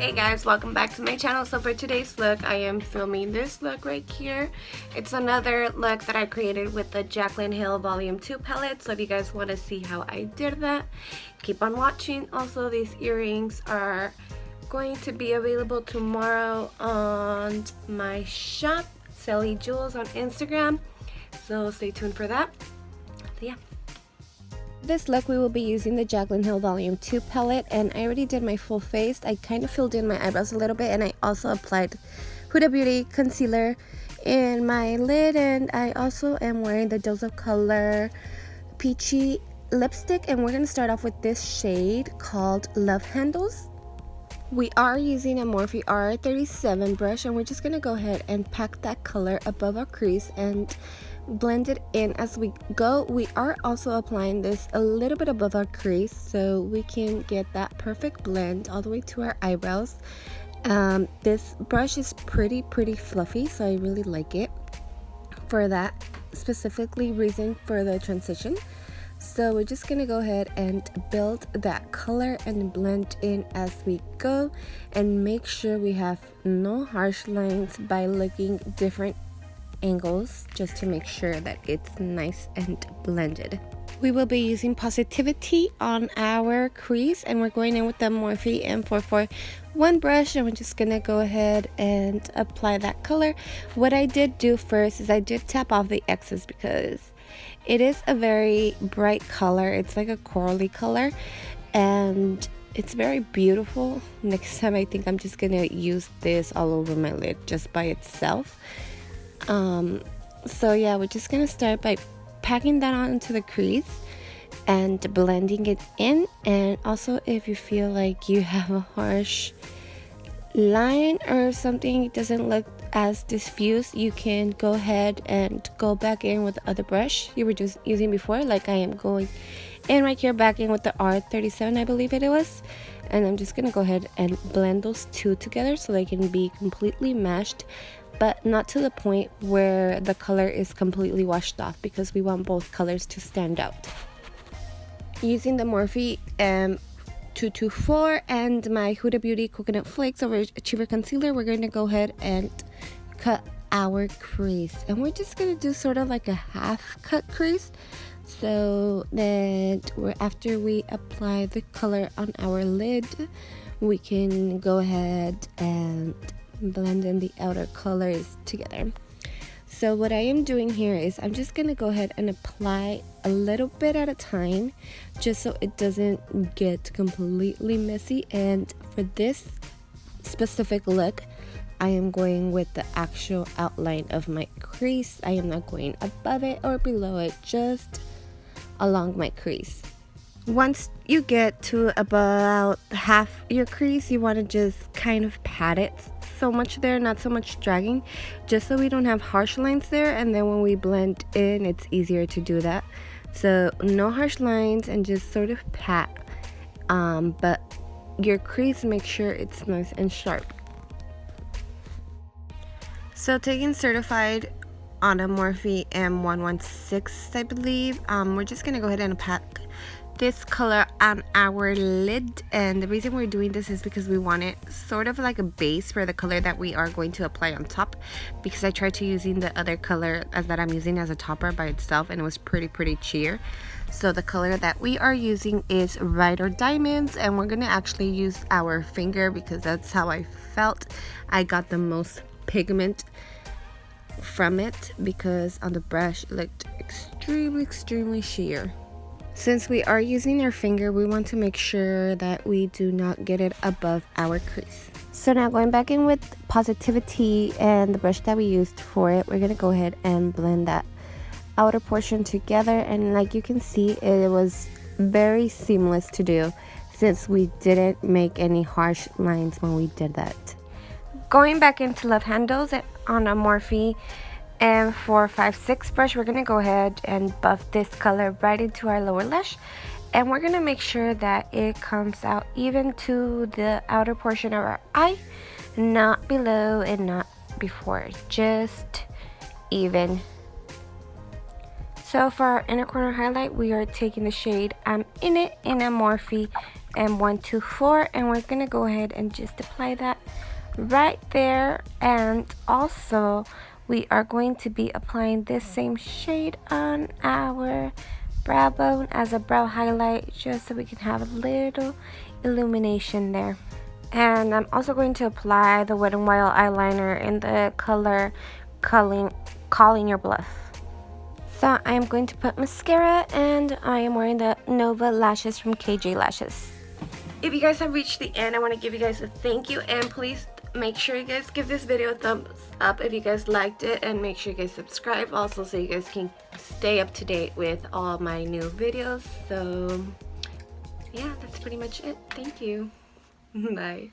Hey guys, welcome back to my channel. So for today's look, I am filming this look right here. It's another look that I created with the Jaclyn Hill Volume 2 palette. So if you guys want to see how I did that, keep on watching. Also, these earrings are going to be available tomorrow on my shop, Seli Jewels, on Instagram. So stay tuned for that. So yeah. This look we will be using the Jaclyn Hill Volume 2 palette, and I already did my full face. I kind of filled in my eyebrows a little bit, and I also applied Huda Beauty concealer in my lid, and I also am wearing the Dose of Color Peachy lipstick, and we're going to start off with this shade called Love Handles. We are using a Morphe R37 brush, and we're just going to go ahead and pack that color above our crease and blend it in as we go. We are also applying this a little bit above our crease so we can get that perfect blend all the way to our eyebrows. This brush is pretty fluffy, so I really like it for that specifically reason for the transition. So we're just gonna go ahead and build that color and blend in as we go, and make sure we have no harsh lines by looking different angles just to make sure that it's nice and blended. We will be using Positivity on our crease, and we're going in with the Morphe M441 brush, and we're just gonna go ahead and apply that color. What I did do first is I did tap off the excess because it is a very bright color. It's like a corally color and it's very beautiful. Next time I think I'm just gonna use this all over my lid just by itself. So yeah, we're just gonna start by packing that onto the crease and blending it in. And also, if you feel like you have a harsh line or something, it doesn't look as diffused, you can go ahead and go back in with the other brush you were just using before, like I am going in right here, back in with the R37, I believe it was. And I'm just gonna go ahead and blend those two together so they can be completely meshed, but not to the point where the color is completely washed off, because we want both colors to stand out. Using the Morphe M224 and my Huda Beauty Coconut Flakes Overachiever Concealer, we're going to go ahead and cut our crease. And we're just going to do sort of like a half cut crease, so that after we apply the color on our lid, we can go ahead and blend in the outer colors together. So what I am doing here is I'm just gonna go ahead and apply a little bit at a time, just so it doesn't get completely messy. And for this specific look, I am going with the actual outline of my crease. I am not going above it or below it, just along my crease. Once you get to about half your crease, you want to just kind of pat it so much there, not so much dragging, just so we don't have harsh lines there, and then when we blend in, it's easier to do that. So no harsh lines, and just sort of pat, but your crease, make sure it's nice and sharp. So taking Certified on a Morphe M116, I believe, we're just gonna go ahead and pat this color on our lid. And the reason we're doing this is because we want it sort of like a base for the color that we are going to apply on top, because I tried to using the other color that I'm using as a topper by itself, and it was pretty cheer. So the color that we are using is Ride or Diamonds, and we're gonna actually use our finger because that's how I felt I got the most pigment from it, because on the brush it looked extremely sheer. Since we are using our finger, we want to make sure that we do not get it above our crease. So now going back in with Positivity and the brush that we used for it, we're going to go ahead and blend that outer portion together. And like you can see, it was very seamless to do, since we didn't make any harsh lines when we did that. Going back into Love Handles on a Morphe M456 brush, we're going to go ahead and buff this color right into our lower lash, and we're going to make sure that it comes out even to the outer portion of our eye, not below and not before, just even. So for our inner corner highlight, we are taking the shade I'm in It in a Morphe and 124, and we're gonna go ahead and just apply that right there. And also we are going to be applying this same shade on our brow bone as a brow highlight, just so we can have a little illumination there. And I'm also going to apply the Wet n Wild eyeliner in the color Calling Your Bluff. So I am going to put mascara, and I am wearing the Nova lashes from KJ Lashes. If you guys have reached the end, I want to give you guys a thank you, and please make sure you guys give this video a thumbs up if you guys liked it, and make sure you guys subscribe also so you guys can stay up to date with all my new videos. So yeah, that's pretty much it. Thank you. Bye.